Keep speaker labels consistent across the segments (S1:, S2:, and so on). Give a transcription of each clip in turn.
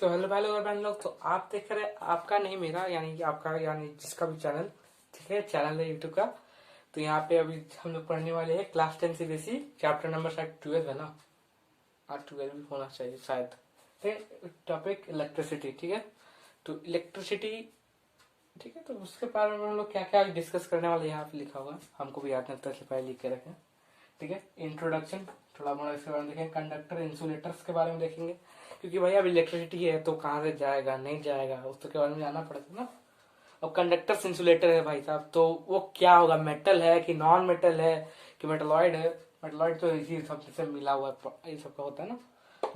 S1: तो हेलो भाई लोग और बहन लोग, तो आप देख रहे हैं आपका नहीं मेरा यानी कि आपका यानी जिसका भी चैनल, ठीक है, चैनल है यूट्यूब का। तो यहाँ पे अभी हम लोग पढ़ने वाले हैं क्लास 10 सीबीएसई चैप्टर नंबर शायद 12 है ना। हाँ 12 भी होना चाहिए शायद। टॉपिक इलेक्ट्रिसिटी, ठीक है। तो इलेक्ट्रिसिटी, ठीक है, तो उसके बारे में हम लोग क्या क्या डिस्कस करने वाले यहाँ पे लिखा हुआ है, हमको भी याद नहीं था, पहले लिख के रखें। ठीक है, इंट्रोडक्शन थोड़ा मोड़ा इसके बारे में देखेंगे, कंडक्टर इंसुलेटर्स के बारे में देखेंगे, क्योंकि भाई अब इलेक्ट्रिसिटी है तो कहाँ से जाएगा नहीं जाएगा उसके बारे में जाना पड़ेगा ना। अब कंडक्टर्स इंसुलेटर है भाई साहब, तो वो क्या होगा, मेटल है कि नॉन मेटल है कि मेटलॉइड है। मेटलॉइड तो इसी सब से मिला हुआ ये सब का होता है ना।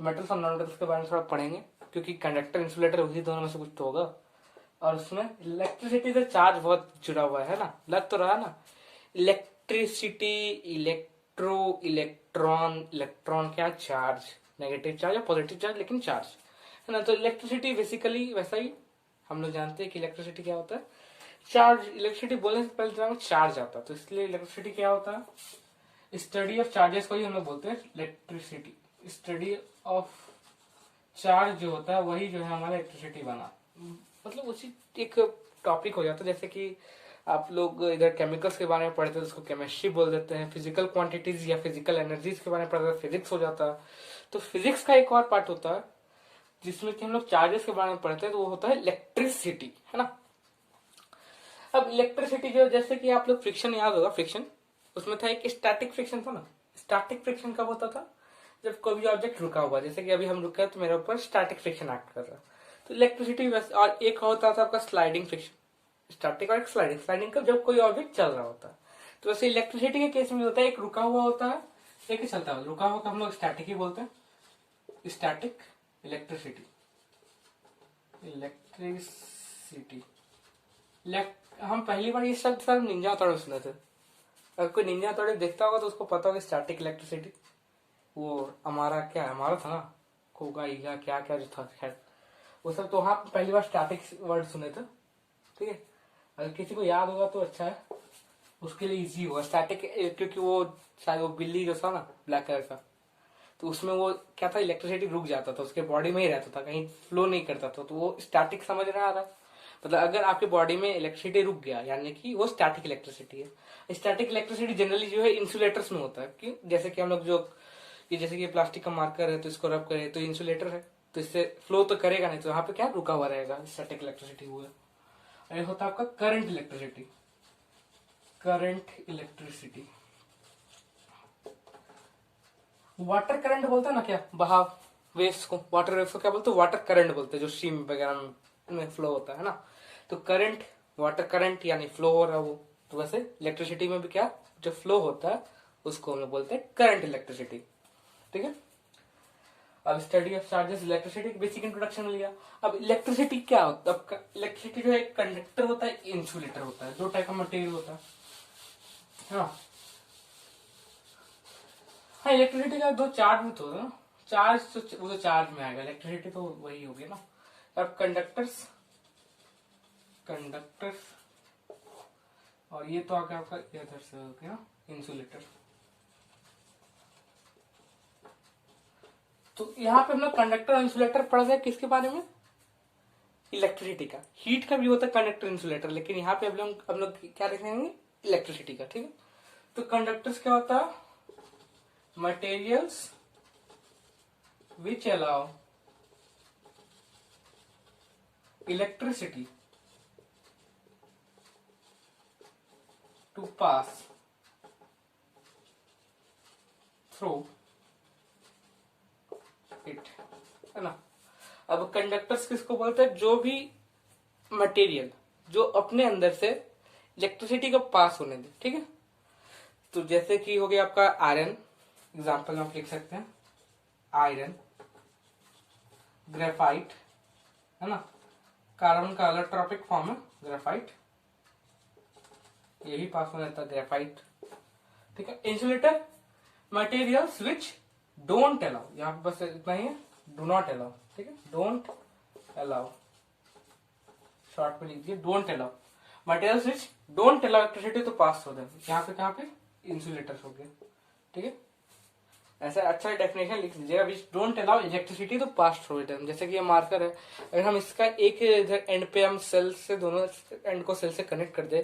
S1: मेटल्स और नॉन मेटल्स के बारे में थोड़ा पढ़ेंगे, क्योंकि कंडक्टर इंसुलेटर उसी दोनों में से कुछ तो होगा। और उसमें इलेक्ट्रिसिटी से चार्ज बहुत जुड़ा हुआ है ना, लग तो रहा ना। इलेक्ट्रिसिटी, इलेक्ट्रॉन, इलेक्ट्रॉन क्या, चार्ज, नेगेटिव चार्ज या पॉजिटिव चार्ज, लेकिन चार्ज है ना। तो इलेक्ट्रिसिटी बेसिकली वैसा ही हम लोग जानते हैं कि इलेक्ट्रिसिटी क्या होता है, चार्ज। इलेक्ट्रिसिटी बोलने से पहले दिमाग में चार्ज आता है, तो इसलिए इलेक्ट्रिसिटी क्या होता है, स्टडी ऑफ चार्जेस को ही हम लोग बोलते हैं इलेक्ट्रिसिटी। स्टडी ऑफ चार्ज जो होता है वही जो है हमारा इलेक्ट्रिसिटी बना, मतलब उसी एक टॉपिक हो जाता है। जैसे कि आप लोग इधर केमिकल्स के बारे में पढ़ते हैं तो उसको केमिस्ट्री बोल देते हैं, फिजिकल क्वांटिटीज या फिजिकल एनर्जीज के बारे में पढ़ते हैं फिजिक्स हो जाता है। तो फिजिक्स का एक और पार्ट होता है जिसमें कि हम लोग चार्जेस के बारे में पढ़ते हैं, तो वो होता है इलेक्ट्रिसिटी, है ना। अब इलेक्ट्रिसिटी जो, जैसे कि आप लोग फ्रिक्शन याद होगा, फ्रिक्शन उसमें था एक स्टैटिक फ्रिक्शन था ना। स्टैटिक फ्रिक्शन कब होता था, जब कोई भी ऑब्जेक्ट रुका हुआ, जैसे कि अभी हम रुके हैं तो मेरे ऊपर स्टैटिक फ्रिक्शन एक्ट कर रहा है, तो इलेक्ट्रिसिटी वैसे। और एक होता था आपका स्लाइडिंग फ्रिक्शन, स्टैटिक और एक स्लाइडिंग। स्लाइडिंग का जब कोई ऑब्जेक्ट चल रहा होता है, तो वैसे इलेक्ट्रिसिटी के केस में होता है एक रुका हुआ होता है, एक ही चलता है। रुका हुआ का हम लोग स्टैटिक ही बोलते हैं, स्टैटिक इलेक्ट्रिसिटी। इलेक्ट्रिसिटी हम पहली बार ये शब्द सर निंजा हथौड़े सुने थे। अगर कोई निंजा हथौड़े देखता होगा तो उसको पता होगा स्टैटिक इलेक्ट्रिसिटी। वो हमारा क्या है, हमारा था ना, कोगा ईगा क्या क्या जो था, खैर वो सब। तो वहां पहली बार स्टैटिक वर्ड सुने थे, ठीक है। अगर किसी को याद होगा तो अच्छा है, उसके लिए इजी होगा स्टैटिक, क्योंकि वो शायद वो बिल्ली जो था ना ब्लैक कलर का, तो उसमें वो क्या था, इलेक्ट्रिसिटी रुक जाता था उसके बॉडी में ही रहता था, कहीं फ्लो नहीं करता था, तो वो स्टैटिक समझ रहा था। मतलब अगर आपके बॉडी में इलेक्ट्रिसिटी रुक गया यानी कि वो स्टैटिक इलेक्ट्रिसिटी है। स्टैटिक इलेक्ट्रिसिटी जनरली जो है इंसुलेटर्स में होता है, कि जैसे कि हम लोग जो ये जैसे कि प्लास्टिक का मार्कर है तो इसको रब करे तो इंसुलेटर है, तो इससे फ्लो तो करेगा नहीं, तो यहाँ पे क्या रुका हुआ रहेगा, स्टैटिक इलेक्ट्रिसिटी हुआ। ये होता है आपका current electricity. Current electricity, water current बोलते हैं ना, क्या बहाव, वेव्स को, वाटर वेव्स को क्या बोलते हैं, वाटर करंट बोलते हैं, जो स्ट्रीम वगैरह में फ्लो होता है ना। तो करंट, वाटर करंट यानी फ्लो हो रहा है वो। तो वैसे इलेक्ट्रिसिटी में भी क्या, जो फ्लो होता है उसको हम लोग बोलते हैं करंट इलेक्ट्रिसिटी, ठीक है। अब स्टडी ऑफ चार्जेस, इलेक्ट्रिसिटी की बेसिक इंट्रोडक्शन मिल गया। अब इलेक्ट्रिसिटी क्या होता है, इलेक्ट्रिसिटी जो है कंडक्टर होता है, इंसुलेटर होता है, दो टाइप का मटेरियल होता है। हाँ हाँ, इलेक्ट्रिसिटी का दो चार्ज भी तो होता है ना। चार्ज तो वो तो चार्ज में आएगा, इलेक्ट्रिसिटी तो वही होगी ना। अब कंडक्टर्स, कंडक्टर्स, और ये तो आ गया आपका इधर से हो गया इंसुलेटर। तो यहाँ पे हम लोग कंडक्टर और इंसुलेटर पढ़ गए, किसके बारे में, इलेक्ट्रिसिटी का। हीट का भी होता है कंडक्टर इंसुलेटर, लेकिन यहाँ पे हम लोग क्या देखेंगे, इलेक्ट्रिसिटी का, ठीक है। तो कंडक्टर्स क्या होता है, materials which allow electricity to pass through it, है ना। अब कंडक्टर्स किसको बोलते हैं, जो भी मटेरियल जो अपने अंदर से इलेक्ट्रिसिटी को पास होने दे, ठीक है। तो जैसे कि हो गया आपका आयरन, एग्जांपल में आप लिख सकते हैं आयरन, ग्रेफाइट, है ना। कार्बन का अलोट्रोपिक फॉर्म है ग्रेफाइट, ये भी पास हो जाता है ग्रेफाइट, ठीक है। Insulator, materials which don't allow, यहाँ पे बस इतना ही है, डू नॉट अलाउ, ठीक है, डोंट अलाउ, शॉर्ट में लिख दिए don't allow, materials which don't allow electricity तो पास हो जाए, यहाँ पे कहाँ पे इंसुलेटर्स हो गए, ठीक है। ऐसा अच्छा डेफिनेशन लिख दीजिएगा, which don't allow electricity to pass through it. जैसे कि ये मार्कर है, अगर हम इसका एक इधर एंड पे हम सेल से दोनों एंड को सेल से कनेक्ट कर दे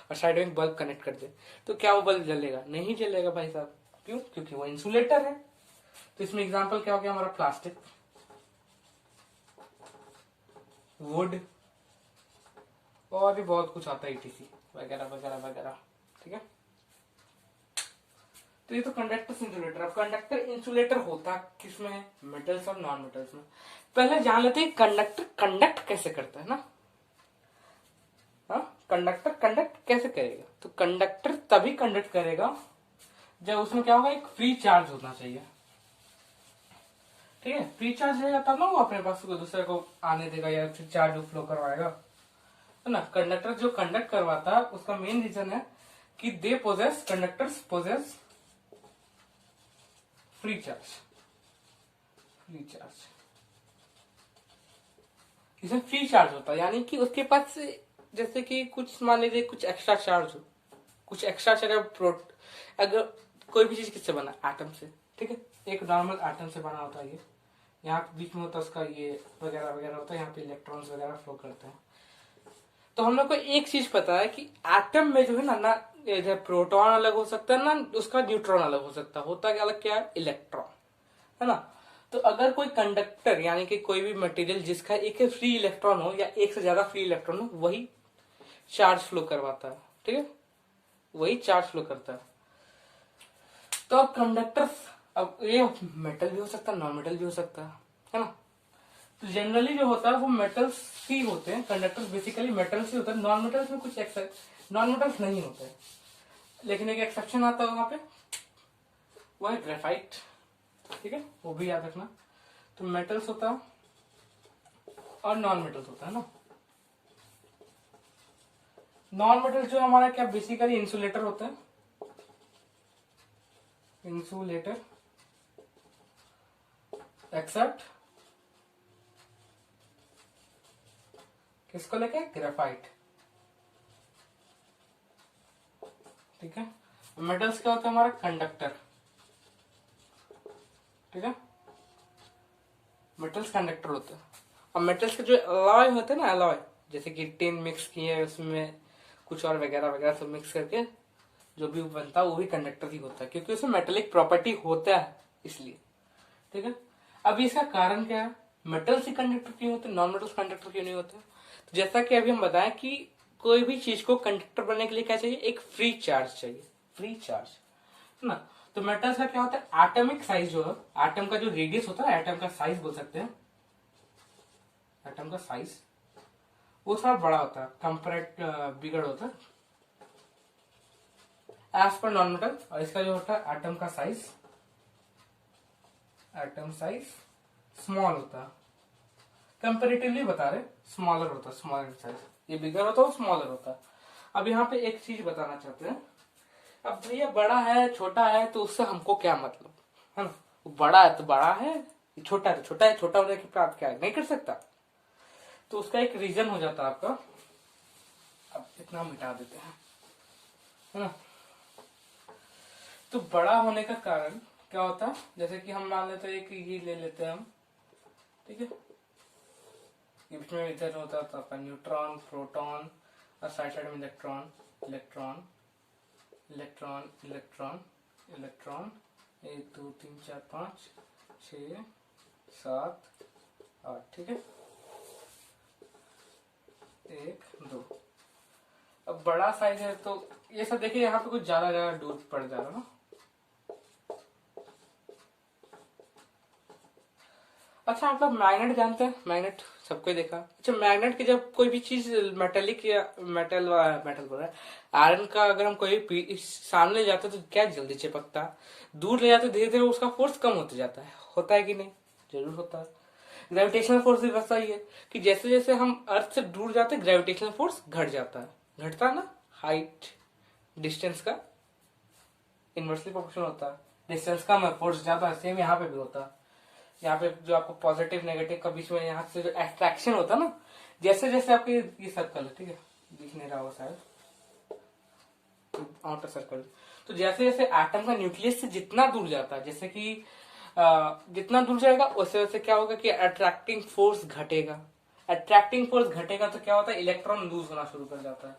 S1: और साइड में बल्ब कनेक्ट कर दे, तो क्या वो बल्ब जलेगा? नहीं जलेगा भाई साहब। क्यों? क्योंकि वो इंसुलेटर है। तो इसमें एग्जाम्पल क्या हो गया हमारा? प्लास्टिक, वुड, और भी बहुत कुछ आता है, ईटीसी वगैरह वगैरह वगैरह। ठीक है, तो ये तो कंडक्टर इंसुलेटर। अब कंडक्टर इंसुलेटर होता किसमें? मेटल्स और नॉन मेटल्स में। पहले जान लेते हैं कंडक्टर कंडक्ट कैसे करता है ना। हाँ, कंडक्टर कंडक्ट कैसे करेगा? तो कंडक्टर तभी कंडक्ट करेगा जब उसमें क्या होगा? एक फ्री चार्ज होना चाहिए। ठीक है, फ्री चार्ज रहेगा तब ना वो अपने पास को दूसरे को आने देगा या फिर चार्ज फ्लो करवाएगा, है ना। कंडक्टर जो कंडक्ट करवाता है उसका मेन रीजन है कि they possess, conductors possess free charge. Free charge, इसमें फ्री चार्ज होता है, यानी कि उसके पास जैसे कि कुछ मान लीजिए कुछ एक्स्ट्रा चार्ज हो, कुछ एक्स्ट्रा चार्ज। अगर कोई भी चीज किससे बना? एटम से। ठीक है, एक नॉर्मल एटम से बना होता है ये। यहाँ पे बीच में होता है उसका ये वगैरह वगैरह होता है, यहाँ पे इलेक्ट्रॉन्स वगैरह फ्लो करते हैं। तो हम लोग को एक चीज पता है कि एटम में जो है ना इधर प्रोटॉन अलग हो सकता है ना उसका न्यूट्रॉन अलग हो सकता है। होता क्या अलग? क्या है? इलेक्ट्रॉन, है ना। तो अगर कोई कंडक्टर यानी कि कोई भी मटेरियल जिसका एक फ्री इलेक्ट्रॉन हो या एक से ज्यादा फ्री इलेक्ट्रॉन हो, वही चार्ज फ्लो करवाता है। ठीक है, वही चार्ज फ्लो करता है। तो अब कंडक्टर्स, अब ये मेटल भी हो सकता है, नॉन मेटल भी हो सकता है ना। तो जनरली जो होता है वो मेटल्स ही होते हैं, कंडक्टर्स बेसिकली मेटल्स ही होते हैं। नॉन मेटल्स में कुछ नॉन मेटल्स नहीं होते हैं, लेकिन एक एक्सेप्शन आता है वहां पे, वो है ग्रेफाइट। ठीक है, वो भी याद रखना। तो मेटल्स होता है और नॉन मेटल्स होता है ना। नॉन मेटल जो हमारा क्या बेसिकली इंसुलेटर होता है, इंसुलेटर एक्सेप्ट किसको लेके? ग्रेफाइट। ठीक है, मेटल्स क्या होता है हमारा? कंडक्टर। ठीक है, मेटल्स कंडक्टर होते हैं। अब मेटल्स के जो अलॉय होते हैं ना, अलॉय जैसे कि टिन मिक्स किए उसमें कुछ और वगैरह वगैरह सब मिक्स करके जो भी बनता है वो भी कंडक्टर ही होता है, क्योंकि उसमें मेटेलिक प्रॉपर्टी होता है इसलिए। ठीक है, अभी इसका कारण क्या है? मेटल्स ही कंडक्टर क्यों होते हैं, नॉन मेटल्स कंडक्टर क्यों नहीं होते? तो जैसा कि अभी हम बताएं कि कोई भी चीज को कंडक्टर बनने के लिए क्या चाहिए? एक फ्री चार्ज चाहिए, फ्री चार्ज, है ना। तो मेटल्स का क्या होता है? एटॉमिक साइज जो है, एटम का जो रेडियस होता है, एटम का साइज बोल सकते हैं, एटम का साइज वो थोड़ा बड़ा होता है, कंपेरेट बिगड़ होता है एज पर नॉन मेटल। और इसका जो होता है एटम का साइज, एटम साइज स्मॉल होता है, कंपेरेटिवली बता रहे, स्मॉलर होता है, स्मॉलर साइज। ये बिगर होता है, स्मॉलर होता है। अब यहाँ पे एक चीज बताना चाहते हैं, अब भैया बड़ा है छोटा है तो उससे हमको क्या मतलब, है ना। वो बड़ा है तो बड़ा है, छोटा है तो छोटा है, छोटा होने के बाद क्या नहीं कर सकता, तो उसका एक रीजन हो जाता है आपका। अब इतना मिटा देते हैं, है ना। तो बड़ा होने का कारण क्या होता है? जैसे कि हम मान लेते हैं कि ये ले लेते हैं हम, ठीक है, ये बीच में इधर होता था आपका न्यूट्रॉन, प्रोटॉन और साइड साइड में electron, electron, electron, electron, electron, 1 2 3 4 5 6 7 8। ठीक है, 1 2। अब बड़ा साइज है तो ये सब देखिए यहाँ पे कुछ ज्यादा ज्यादा दूर पड़ जा रहा ना। अच्छा, आप लोग मैग्नेट जानते हैं? मैग्नेट सबको देखा। अच्छा, मैग्नेट की जब कोई भी चीज मेटेलिक या मेटल मेटल बोल रहा है, आयरन का अगर हम कोई सामने जाते हैं तो क्या जल्दी चिपकता है, दूर ले जाते धीरे धीरे उसका फोर्स कम होते जाता है। होता है कि नहीं? जरूर होता है। ग्रेविटेशनल फोर्स भी वैसा ही है कि जैसे जैसे हम अर्थ से दूर जाते हैं ग्रेविटेशनल फोर्स घट जाता है, घटता है ना। हाइट डिस्टेंस का इनवर्सली प्रोपोर्शनल होता है, डिस्टेंस कम है फोर्स ज्यादा है। सेम यहाँ पे भी होता है। यहाँ पे जो आपको पॉजिटिव नेगेटिव का बीच में यहाँ से जो एट्रैक्शन होता है ना, जैसे जैसे आपके ये सर्कल है, ठीक है, दिख नहीं रहा होगा शायद, आउटर सर्कल, तो जैसे जैसे एटम का न्यूक्लियस से जितना दूर जाता है, जैसे कि जितना दूर जाएगा वैसे वैसे क्या होगा कि अट्रैक्टिंग फोर्स घटेगा। अट्रैक्टिंग फोर्स घटेगा तो क्या होता है, इलेक्ट्रॉन लूज होना शुरू कर जाता है।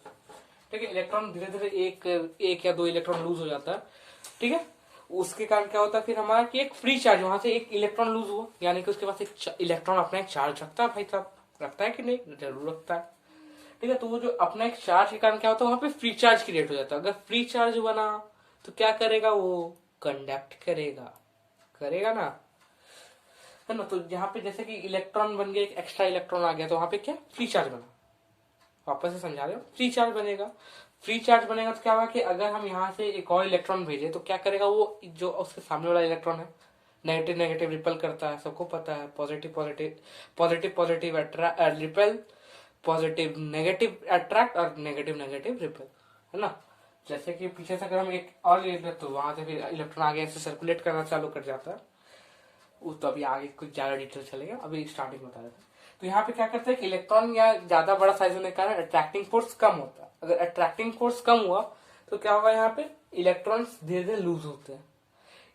S1: ठीक है, इलेक्ट्रॉन धीरे धीरे एक या दो इलेक्ट्रॉन लूज हो जाता है। ठीक है, उसके कारण क्या होता है फिर हमारा कि एक फ्री चार्ज, वहां से एक इलेक्ट्रॉन लूज हुआ, यानी कि उसके पास एक इलेक्ट्रॉन अपना एक चार्ज रखता है। भाई साहब रखता है कि नहीं, जरूर रखता है। ठीक है, तो वो जो अपना एक चार्ज के कारण क्या होता है, वहां पे फ्री चार्ज क्रिएट हो जाता है। अगर फ्री चार्ज बना तो क्या करेगा, वो कंडक्ट करेगा, करेगा ना, है ना। तो यहाँ पे जैसे कि इलेक्ट्रॉन बन गया, एक एक्स्ट्रा इलेक्ट्रॉन आ गया, तो वहां पे क्या फ्री चार्ज बना। वापस से समझा रहे हो, फ्री चार्ज बनेगा। फ्री चार्ज बनेगा तो क्या होगा कि अगर हम यहाँ से एक और इलेक्ट्रॉन भेजे तो क्या करेगा, वो जो उसके सामने वाला इलेक्ट्रॉन है नेगेटिव नेगेटिव रिपल करता है, सबको पता है। Positive positive positive positive repel, positive negative attract और नेगेटिव नेगेटिव रिपेल, है ना। जैसे कि पीछे से अगर हम एक और ले लें तो वहां से फिर इलेक्ट्रॉन आगे ऐसे सर्कुलेट करना चालू कर जाता है। वो तो अभी आगे कुछ ज्यादा डिटेल चलेगा, अभी स्टार्टिंग बता रहे थे। तो यहाँ पे क्या करते हैं कि इलेक्ट्रॉन या ज्यादा बड़ा साइज होने के कारण अट्रैक्टिंग फोर्स कम होता है। अगर अट्रैक्टिंग फोर्स कम हुआ तो क्या होगा, यहाँ पे इलेक्ट्रॉन्स धीरे धीरे लूज होते हैं।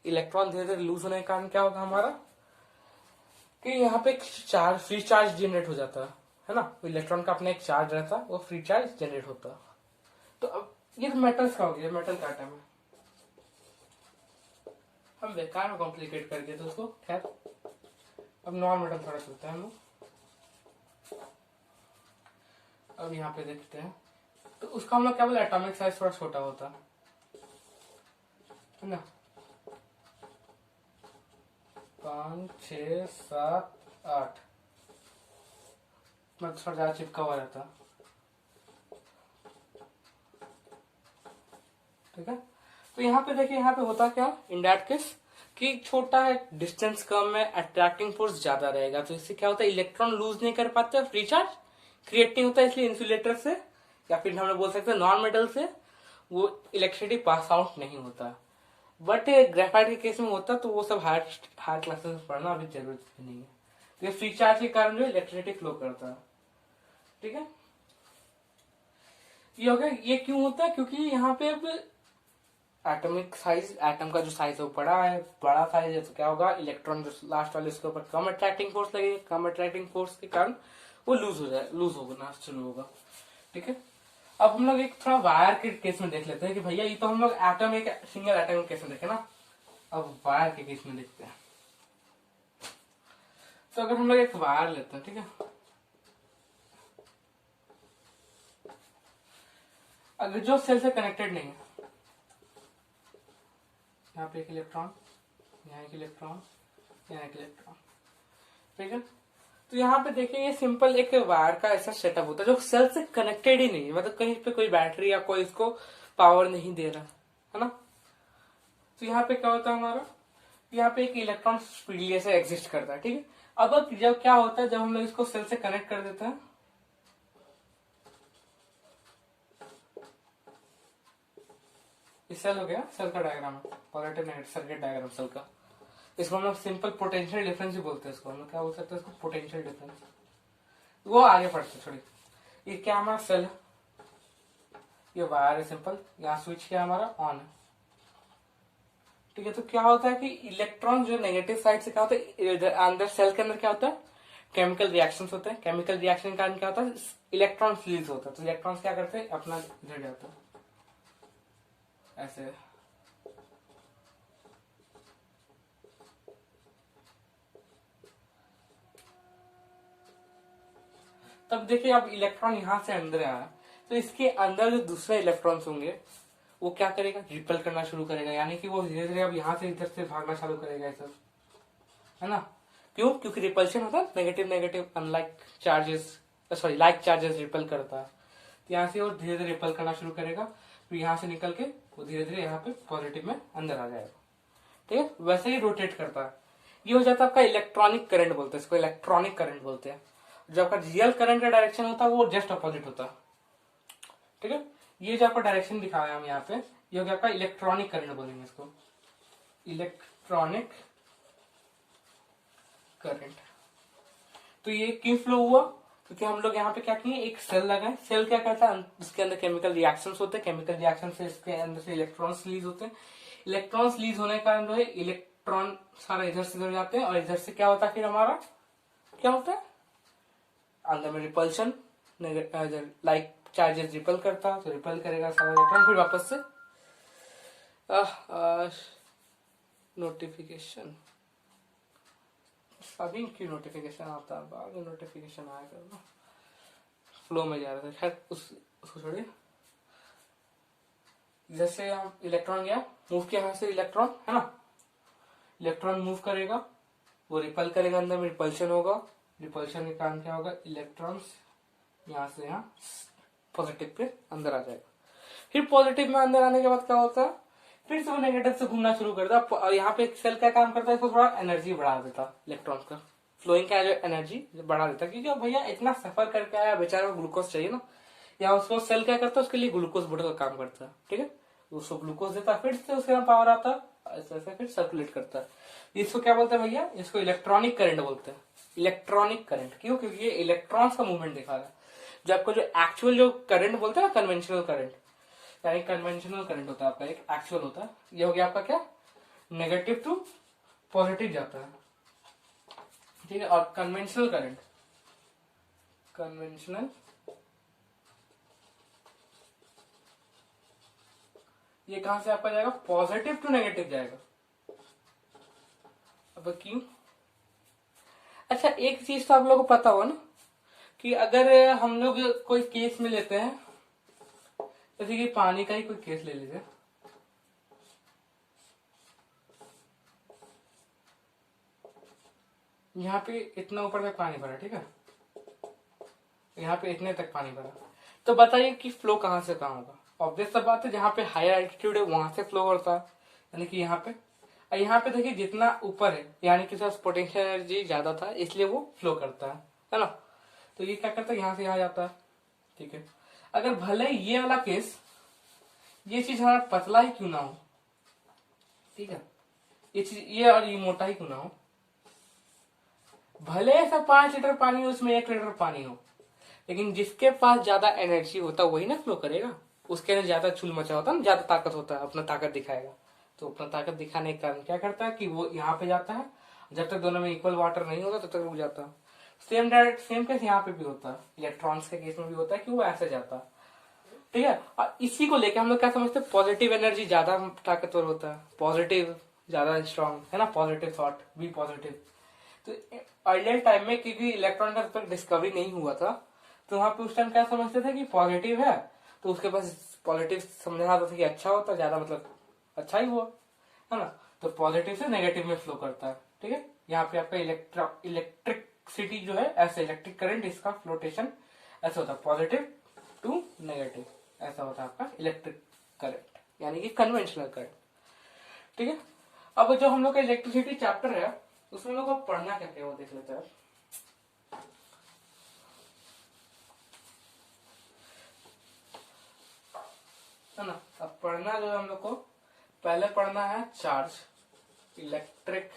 S1: इलेक्ट्रॉन धीरे धीरे लूज होने के कारण क्या होगा हमारा कि यहाँ पे चार्ज, फ्री चार्ज जनरेट हो जाता है ना। इलेक्ट्रॉन का अपना एक चार्ज रहता है, वो फ्री चार्ज जनरेट होता है। तो अब ये तो मेटल्स का हो गया, मेटल का आइटम है, हम बेकार में कॉम्प्लिकेट कर दिए तो उसको। खैर अब नॉन मेटल थोड़ा चलता है हम लोग। अब यहाँ पे देखते हैं तो उसका हम लोग क्या बोले, एटॉमिक साइज थोड़ा छोटा होता है ना। 5 6 7 8 मतलब थोड़ा ज्यादा चिपका हुआ रहता। ठीक है, तो यहाँ पे देखिए, यहाँ पे होता क्या इन दैट केस कि छोटा है, डिस्टेंस कम है, अट्रैक्टिंग फोर्स ज्यादा रहेगा। तो इससे क्या होता है, इलेक्ट्रॉन लूज नहीं कर पाते, फ्री चार्ज क्रिएट नहीं होता, इसलिए इंसुलेटर से या फिर हम लोग बोल सकते हैं नॉन मेटल से वो इलेक्ट्रिसिटी पास आउट नहीं होता। बट ग्रेफाइट के केस में होता, तो वो सब हायर क्लासेस में पढ़ना अभी जरूरत नहीं है। तो फ्री चार्ज के कारण जो इलेक्ट्रिसिटी फ्लो करता है। ठीक है, ये हो गया। ये क्यों होता है, क्योंकि यहाँ पे अब एटॉमिक साइज, एटम का जो साइज है वो बड़ा है, बड़ा साइज है, तो क्या होगा, इलेक्ट्रॉन जो लास्ट वाले उसके ऊपर कम अट्रैक्टिंग फोर्स लगेगी, कम अट्रैक्टिंग फोर्स के कारण वो लूज हो जाए, लूज होना शुरू होगा। ठीक है, अब हम लोग एक थोड़ा वायर के केस में देख लेते हैं कि भैया ये तो हम लोग एटम, एक सिंगल एटम के केस में देखे ना। अब वायर के केस में देखते हैं। तो अगर हम लोग एक वायर लेते हैं, ठीक है, अगर जो सेल से कनेक्टेड नहीं है, यहाँ पे एक इलेक्ट्रॉन, यहाँ एक इलेक्ट्रॉन, यहाँ एक इलेक्ट्रॉन, ठीक है। तो यहाँ पे देखिए, ये सिंपल एक वायर का ऐसा सेटअप होता है जो सेल से कनेक्टेड ही नहीं है, मतलब कहीं पे कोई बैटरी या कोई इसको पावर नहीं दे रहा है ना। तो यहाँ पे क्या होता है हमारा, यहाँ पे एक इलेक्ट्रॉन स्पीडली से एग्जिस्ट करता है। ठीक है, अब जब क्या होता है, जब हम लोग इसको सेल से कनेक्ट कर देते हैं, ये सेल हो गया, सेल का डायग्राम है, positive negative circuit diagram cell का। इसको हम लोग सिंपल पोटेंशियल डिफरेंस भी बोलते हैं। इसको हम लोग क्या बोल सकते हैं, इसको पोटेंशियल डिफरेंस। वो आगे पढ़ते थोड़ी। ये क्या हमारा सेल है, ये वायर है सिंपल, यहाँ स्विच क्या हमारा ऑन है। ठीक है, तो क्या होता है कि इलेक्ट्रॉन जो नेगेटिव साइड से क्या होता है, अंदर सेल के अंदर क्या होता है, केमिकल रिएक्शंस होते हैं। केमिकल रिएक्शन के कारण क्या होता है, इलेक्ट्रॉन रिलीज होता है। तो इलेक्ट्रॉन्स क्या करते हैं, अपना इधर जाता है ऐसे। तब देखिए, अब इलेक्ट्रॉन यहां से अंदर आया, तो इसके अंदर जो दूसरे इलेक्ट्रॉन्स होंगे वो क्या करेगा, रिपेल करना शुरू करेगा, यानी कि वो धीरे धीरे अब यहाँ से इधर से भागना चालू करेगा, ऐसा है ना। क्यों, क्योंकि रिपल्शन होता है negative negative, unlike charges, sorry like charges repel करता है। तो यहाँ से वो धीरे धीरे रिपेल करना शुरू करेगा, फिर यहाँ से निकल के वो धीरे धीरे यहाँ पे पॉजिटिव में अंदर आ जाएगा। ठीक है, वैसे ही रोटेट करता है। ये हो जाता है आपका इलेक्ट्रॉनिक करंट बोलते हैं इसको, इलेक्ट्रॉनिक करंट बोलते हैं। जो आपका रियल करंट का डायरेक्शन होता है वो जस्ट अपोजिट होता है। ठीक है, ये जो आपको डायरेक्शन दिखाया हम यहाँ पे, ये हो गया आपका इलेक्ट्रॉनिक करंट बोलेंगे इसको, इलेक्ट्रॉनिक करंट। तो ये क्यों फ्लो हुआ, क्योंकि हम लोग यहाँ पे क्या किए, एक सेल लगाए। सेल क्या करता है, उसके अंदर केमिकल रिएक्शंस होते हैं, केमिकल रिएक्शन से इसके अंदर से इलेक्ट्रॉन्स रिलीज होते हैं। इलेक्ट्रॉन्स रिलीज होने के कारण जो है इलेक्ट्रॉन सारा इधर से इधर जाते हैं, और इधर से क्या होता है फिर हमारा क्या होता है अंदर में रिपल्शन, लाइक चार्जेस रिपल करता है तो रिपल करेगा सारा इलेक्ट्रॉन, फिर वापस से नोटिफिकेशन, अभी क्यों नोटिफिकेशन आता है, बाद में नोटिफिकेशन आया करना, फ्लो में जा रहा था। खैर उसको छोड़िए। जैसे हम इलेक्ट्रॉन गया, मूव किया यहाँ से इलेक्ट्रॉन, है ना, इलेक्ट्रॉन मूव करेगा, वो रिपल करेगा, अंदर में रिपल्शन होगा, रिपल्शन के कारण क्या होगा, इलेक्ट्रॉन्स यहाँ से यहाँ पॉजिटिव पे अंदर आ जाएगा। फिर पॉजिटिव में अंदर आने के बाद क्या होता है, फिर से वो नेगेटिव से घूमना शुरू करता है। और यहाँ पे सेल क्या काम करता है, इसको थोड़ा एनर्जी बढ़ा देता है, इलेक्ट्रॉन का फ्लोइंग का जो एनर्जी बढ़ा देता है, क्योंकि भैया इतना सफर करके आया बेचारा को ग्लूकोज चाहिए ना, या उसको सेल क्या करता है, उसके लिए ग्लूकोज बोतल का काम करता है, ठीक है, उसको ग्लूकोज देता है, फिर से उसके पावर आता है, ऐसे ऐसे फिर सर्कुलेट करता है। इसको क्या बोलते हैं भैया, इसको इलेक्ट्रॉनिक करंट बोलते हैं। इलेक्ट्रॉनिक करंट क्यों, क्योंकि ये इलेक्ट्रॉन्स का मूवमेंट दिखा रहा है। जो आपको जो एक्चुअल जो करंट बोलते हैं ना, कन्वेंशनल करंट, यानी कन्वेंशनल करंट होता है आपका, एक एक्चुअल होता है, ये हो गया आपका क्या, नेगेटिव टू पॉजिटिव जाता है, ठीक है। और कन्वेंशनल करंट, कन्वेंशनल ये कहां से आपका जाएगा, पॉजिटिव टू नेगेटिव जाएगा। अब क्यों, अच्छा एक चीज तो आप लोगों को पता हो ना, कि अगर हम लोग कोई केस में लेते हैं, जैसे कि पानी का ही कोई केस ले लीजिए, यहाँ पे इतना ऊपर तक पानी भरा, ठीक है, यहाँ पे इतने तक पानी भरा, तो बताइए कि फ्लो कहाँ से कहाँ होगा। ऑब्वियस सा बात है, जहाँ पे हायर एल्टीट्यूड है वहां से फ्लो करता है, यानी कि यहाँ पे। और यहाँ पे देखिए जितना ऊपर है, यानी कि पोटेंशियल एनर्जी ज्यादा था, इसलिए वो फ्लो करता है ना। तो ये क्या करता है, यहाँ से यहाँ जाता है, ठीक है। अगर भले ये वाला केस, ये चीज हमारा पतला ही क्यों ना हो, ठीक है, ये चीज ये और ये मोटा ही क्यों ना हो, भले ऐसा 5 लीटर पानी हो, उसमें 1 लीटर पानी हो, लेकिन जिसके पास ज्यादा एनर्जी होता है वही ना फ्लो करेगा, उसके अंदर ज्यादा चुल मचा होता है ना, ज्यादा ताकत होता है, अपना ताकत दिखाएगा। तो अपना ताकत दिखाने के कारण क्या करता है कि वो यहाँ पे जाता है, जब तक दोनों में इक्वल वाटर नहीं होता तब तक रुक जाता है। सेम डायरेक्ट सेम केस यहाँ पे भी होता है, इलेक्ट्रॉन्स के केस में भी होता है कि वो ऐसे जाता है, ठीक है। और इसी को लेके हम लोग क्या समझते हैं, पॉजिटिव एनर्जी ज्यादा ताकतवर होता है, पॉजिटिव ज्यादा स्ट्रांग है ना, पॉजिटिव थॉट बी पॉजिटिव। तो अर्लियर टाइम में क्योंकि इलेक्ट्रॉन का तक डिस्कवरी नहीं हुआ था, तो वहां पे उस टाइम क्या समझते थे कि पॉजिटिव है तो उसके पास पॉजिटिव समझा जाता था कि अच्छा होता, ज्यादा मतलब अच्छा ही हुआ, है ना। तो पॉजिटिव से नेगेटिव में फ्लो करता है, ठीक है। यहाँ पे आपका इलेक्ट्रिसिटी जो है, ऐसे इलेक्ट्रिक करंट, इसका फ्लोटेशन ऐसा होता है, पॉजिटिव टू नेगेटिव, ऐसा होता है आपका इलेक्ट्रिक करंट, यानी कि कन्वेंशनल करंट, ठीक है। अब जो हम लोग का इलेक्ट्रिसिटी चैप्टर है, उसमें लोग को पढ़ना क्या क्या वो देख लेते हैं, है ना। अब पढ़ना जो है हम लोग को, पहले पढ़ना है चार्ज, इलेक्ट्रिक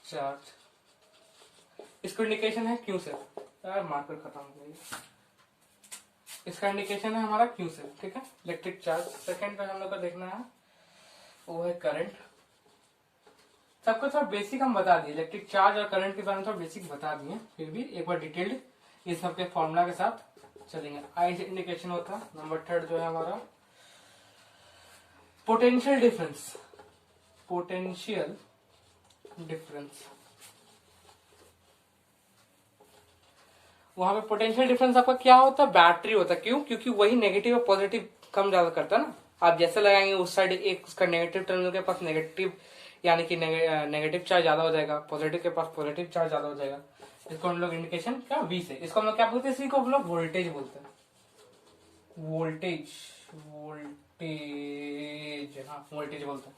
S1: चार्ज, इसको इंडिकेशन है क्यू से, यार मार्कर खत्म हो गई, इसका इंडिकेशन है हमारा क्यू से, ठीक है, इलेक्ट्रिक चार्ज। सेकंड पे हम लोग को देखना है वो है करंट। सबको थोड़ा बेसिक हम बता दिए, इलेक्ट्रिक चार्ज और करंट के बारे में थोड़ा बेसिक बता दिए, फिर भी एक बार डिटेल्ड ये सबके फॉर्मूला के साथ चलेंगे। आई इंडिकेशन होता है। नंबर थर्ड जो है हमारा पोटेंशियल डिफरेंस, पोटेंशियल डिफरेंस, वहां पे पोटेंशियल डिफरेंस आपका क्या होता है, बैटरी होता है। क्यों, क्योंकि वही नेगेटिव और पॉजिटिव कम ज्यादा करता है ना। आप जैसे लगाएंगे उस साइड एक उसका नेगेटिव टर्मिनल के पास नेगेटिव, यानी कि नेगेटिव चार्ज ज्यादा हो जाएगा, पॉजिटिव के पास पॉजिटिव चार्ज ज्यादा हो जाएगा। इसको हम लोग इंडिकेशन क्या वी से, इसको हम लोग क्या बोलते हैं, इसी को हम लोग वोल्टेज बोलते हैं, वोल्टेज, वोल्टेज, हाँ वोल्टेज बोलते हैं,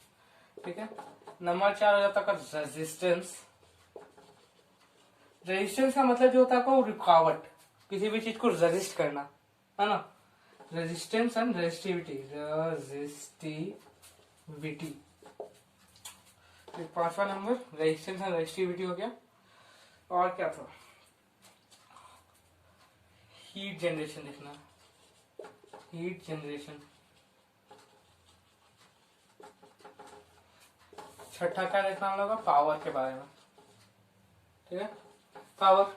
S1: ठीक है। नंबर 4 हो जाता है रेजिस्टेंस। रेजिस्टेंस का मतलब जो होता है आपको रुकावट, किसी भी चीज को रेजिस्ट करना, है ना। Resistance and resistivity, resistivity. पांचवा नंबर रेजिस्टेंस एंड रेजिस्टिविटी हो गया। और क्या था, हीट जनरेशन लिखना, हीट जनरेशन। छठा क्या देखना हम लोग, पावर के बारे में। ठीक है, पावर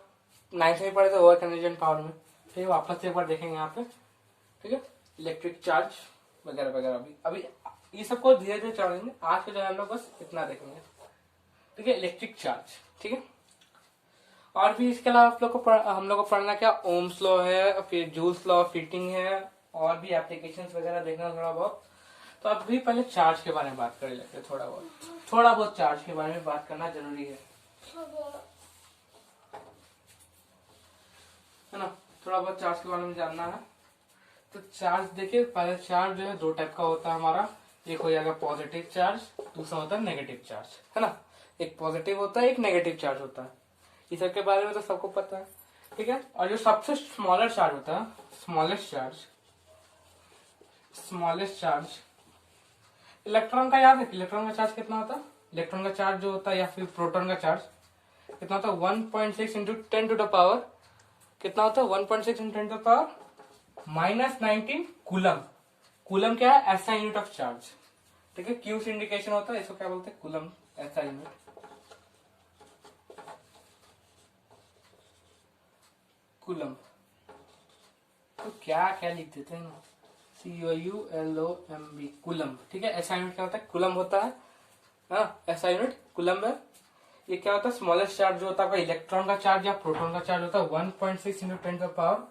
S1: 9th में पढ़े थे वर्क एनर्जी एंड पावर में। ठीक है, वापस से एक बार देखेंगे यहाँ पे। ठीक है, इलेक्ट्रिक चार्ज वगैरह वगैरह। अभी ये सबको धीरे धीरे चढ़ेंगे, आज के जो हम लोग बस इतना देखेंगे। ठीक है, इलेक्ट्रिक चार्ज। ठीक है, और भी इसके अलावा आप लोग को हम लोग को पढ़ना क्या, ओम्स लॉ है, फिर जूल्स लॉ ऑफ हीटिंग है, और भी एप्लीकेशंस वगैरह देखना थोड़ा बहुत। तो अभी पहले चार्ज के बारे में बात कर लेते हैं, थोड़ा बहुत चार्ज के बारे में बात करना जरूरी है ना, थोड़ा बहुत चार्ज के बारे में जानना है। तो चार्ज देखिए, पहले चार्ज जो है दो टाइप का होता है हमारा, एक हो जाएगा पॉजिटिव चार्ज, दूसरा होता है नेगेटिव चार्ज, है ना। एक पॉजिटिव होता है, एक नेगेटिव चार्ज होता है, इस सब के बारे में तो सबको पता है। ठीक है, और जो सबसे स्मॉलर चार्ज होता है, स्मॉलेस्ट चार्ज इलेक्ट्रॉन का, याद है इलेक्ट्रॉन का चार्ज कितना होता है, इलेक्ट्रॉन का चार्ज जो होता है या फिर प्रोटॉन का चार्ज कितना होता है, 1.6 इंटू 10 टू द पावर कितना होता है, 1.6 into 10 to the power -19 coulomb. Coulomb क्या है, ऐसा यूनिट ऑफ चार्ज। ठीक है, क्यू से इंडिकेशन होता है, इसको क्या बोलते हैं, कूलम, ऐसा यूनिट, कूलम। तो क्या क्या लिख देते हैं ना, COULOMB, कूलम। ठीक है, ऐसा यूनिट क्या होता है, कूलम होता है, ऐसा यूनिट कूलम है। ये क्या होता है, स्मॉलेस्ट चार्ज जो होता है आपका इलेक्ट्रॉन का चार्ज या प्रोटॉन का चार्ज होता है 1.6 इंटू 10 टू द पावर,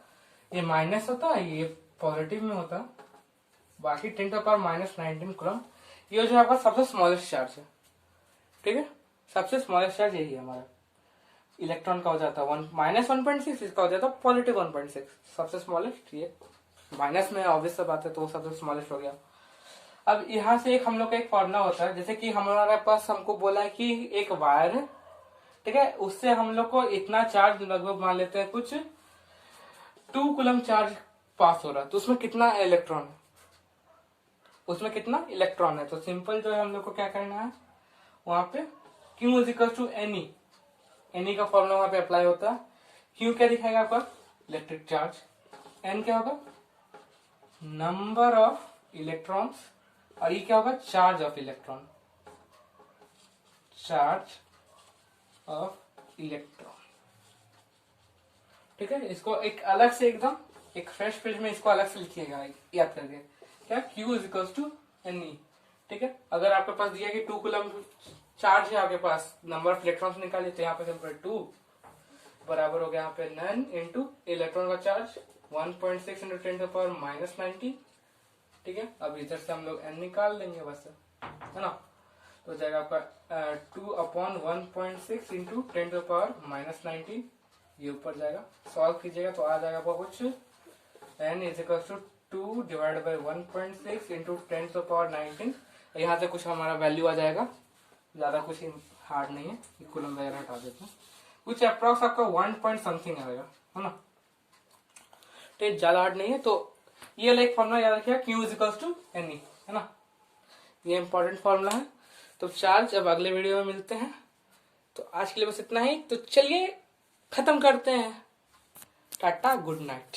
S1: ये माइनस होता है, ये पॉजिटिव में होता है, बाकी 10 टू द पावर -19 कूलम। ये जो है आपका सबसे स्मॉलेस्ट चार्ज है। ठीक है, सबसे स्मॉलेस्ट चार्ज यही है हमारा, इलेक्ट्रॉन का हो जाता है -1.6, इसका हो जाता है पॉजिटिव 1.6, सबसे स्मॉलेस्ट ये, माइनस में ऑब्वियस सा बात है, तो वो सबसे स्मॉलेस्ट हो गया। अब यहाँ से एक हम लोग का एक फॉर्मूला होता है, जैसे कि हमारे पास हमको बोला है कि एक वायर है, ठीक है, उससे हम लोग को इतना चार्ज लगभग मान लेते हैं कुछ 2 कूलम चार्ज पास हो रहा है, तो उसमें कितना इलेक्ट्रॉन है, उसमें कितना इलेक्ट्रॉन है। तो सिंपल जो है हम लोग को क्या करना है, वहां पे Q is equal to NE का फॉर्मूला वहां पे अप्लाई होता है। Q क्या दिखाएगा आपका, इलेक्ट्रिक चार्ज, N क्या होगा, नंबर ऑफ इलेक्ट्रॉन्स, और ये क्या होगा, charge of electron, charge of electron. ठीक है, इसको एक अलग से एकदम एक फ्रेश पेज में इसको अलग से लिखिएगा, याद करके क्या, Q is equal to NE। ठीक है, अगर आपके पास दिया कि 2 कूलम चार्ज है आपके पास, नंबर ऑफ इलेक्ट्रॉन्स निकालिए, तो यहाँ पे सिंपल 2 बराबर हो गया यहाँ पे नन इंटू इलेक्ट्रॉन का charge 1.6 into 10 to the power -19। ठीक है, अब इधर से हम लोग N निकाल लेंगे बस, है ना, तो जाएगा आपका 2/1.6 इंटू 10 टू द पावर -19, ये ऊपर जाएगा, सॉल्व कीजिएगा तो आ जाएगा आपका कुछ N is equal to 2 divide by 1.6 into 10 to the power 19। यहाँ से कुछ हमारा वैल्यू आ जाएगा, ज्यादा कुछ हार्ड नहीं है, कूलम वगैरह हटा देते हैं, कुछ अप्रॉक्स आपका 1 पॉइंट समथिंग आएगा, है ना, तो ज्यादा हार्ड नहीं है। तो ये वाला एक फॉर्मूला याद रखिएगा, Q is equal to NE, है ना, ये इंपॉर्टेंट फॉर्मूला है। तो चार्ज अब अगले वीडियो में मिलते हैं, तो आज के लिए बस इतना ही, तो चलिए खत्म करते हैं, टाटा, गुड नाइट।